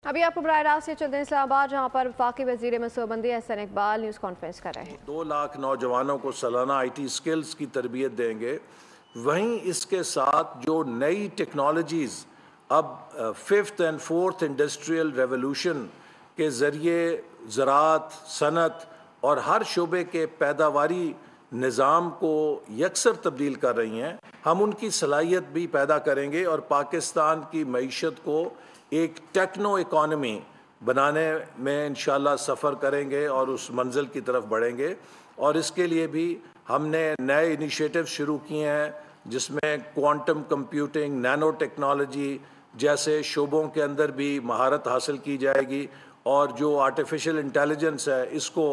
ابھی آپ کو براہ راست چلتے ہیں اسلام آباد، جہاں پر وفاقی وزیر منصوبہ احسن اقبال نیوز کانفرنس کر رہے ہیں۔ 2 لاکھ نوجوانوں کو سالانہ آئی ٹی سکلز کی تربیت دیں گے۔ وہیں اس کے ساتھ جو نئی ٹیکنالوجیز اب 5th and 4th industrial revolution کے ذریعے زراعت، صنعت اور ہر شعبے کے پیداواری نظام کو یکسر تبدیل کر رہی ہیں، ہم ان کی صلاحیت بھی پیدا کریں گے اور پاکستان کی معیشت کو ایک ٹیکنو اکانومی بنانے میں انشاءاللہ سفر کریں گے اور اس منزل کی طرف بڑھیں گے۔ اور اس کے لیے بھی ہم نے نئے انیشیٹو شروع کیے ہیں، جس میں کوانٹم کمپیوٹنگ، نینو ٹیکنالوجی جیسے شعبوں کے اندر بھی مہارت حاصل کی جائے گی، اور جو آرٹیفیشل انٹیلیجنس ہے اس کو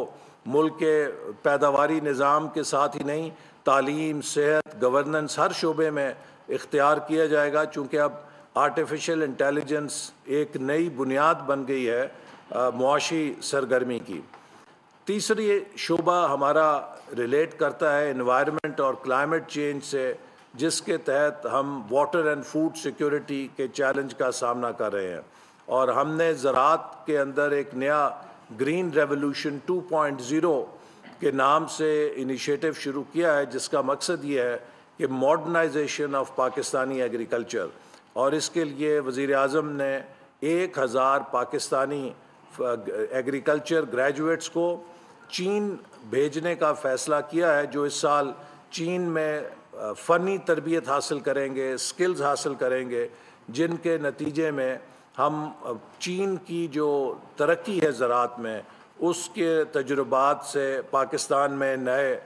ملک کے پیداواری نظام کے ساتھ ہی نہیں، تعلیم، صحت، گورننس ہر شعبے میں اختیار کیا جائے گا، چونکہ اب آرٹیفیشل انٹیلیجنس ایک نئی بنیاد بن گئی ہے معاشی سرگرمی کی۔ تیسری شعبہ ہمارا ریلیٹ کرتا ہے انوائرمنٹ اور کلائمیٹ چینج سے، جس کے تحت ہم واٹر اینڈ فوڈ سیکیورٹی کے چیلنج کا سامنا کر رہے ہیں، اور ہم نے زراعت کے اندر ایک نیا گرین ریولوشن 2.0 کے نام سے انیشیٹو شروع کیا ہے، جس کا مقصد یہ ہے کہ ماڈرنائزیشن آف پاکستانی ایگریکلچر، اور اس کے لیے وزیر اعظم نے 1000 پاکستانی ایگریکلچر گریجویٹس کو چین بھیجنے کا فیصلہ کیا ہے، جو اس سال چین میں فنی تربیت حاصل کریں گے، سکلز حاصل کریں گے، جن کے نتیجے میں ہم چین کی جو ترقی ہے زراعت میں، اس کے تجربات سے پاکستان میں نئے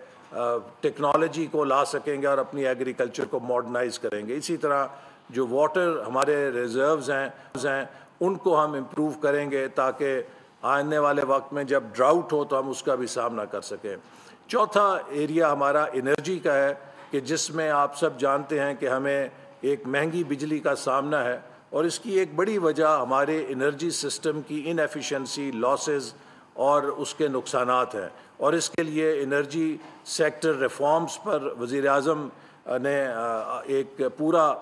ٹیکنالوجی کو لا سکیں گے اور اپنی ایگریکلچر کو ماڈرنائز کریں گے۔ اسی طرح جو واٹر ہمارے ریزروز ہیں ان کو ہم امپروو کریں گے، تاکہ آنے والے وقت میں جب ڈراؤٹ ہو تو ہم اس کا بھی سامنا کر سکیں۔ چوتھا ایریا ہمارا انرجی کا ہے، کہ جس میں آپ سب جانتے ہیں کہ ہمیں ایک مہنگی بجلی کا سامنا ہے، اور اس کی ایک بڑی وجہ ہمارے انرجی سسٹم کی ان ایفیشنسی، لاسز اور اس کے نقصانات ہیں، اور اس کے لیے انرجی سیکٹر ریفارمز پر وزیر اعظم نے ایک پورا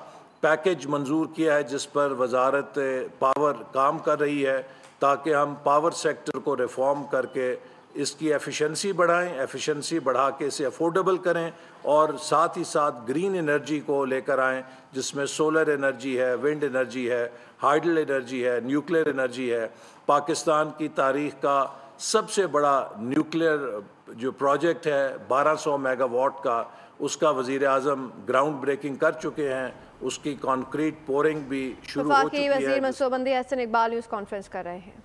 پیکج منظور کیا ہے، جس پر وزارت پاور کام کر رہی ہے، تاکہ ہم پاور سیکٹر کو ریفارم کر کے اس کی ایفیشنسی بڑھائیں، ایفیشنسی بڑھا کے اسے افورڈیبل کریں، اور ساتھ ہی ساتھ گرین انرجی کو لے کر آئیں، جس میں سولر انرجی ہے، ونڈ انرجی ہے، ہائیڈل انرجی ہے، نیوکلیر انرجی ہے۔ پاکستان کی تاریخ کا سب سے بڑا نیوکلیر جو پروجیکٹ ہے 1200 میگا واٹ کا، اس کا وزیر اعظم گراؤنڈ بریکنگ کر چکے ہیں، اس کی کانکریٹ پورنگ بھی شروع ہو چکی ہے۔ وفاقی وزیر منصوبہ بندی احسن اقبال نیوز کانفرنس کر رہے ہیں۔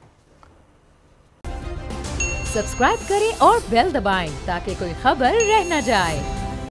سبسکرائب کریں اور بیل دبائیں تاکہ کوئی خبر رہ نہ جائے۔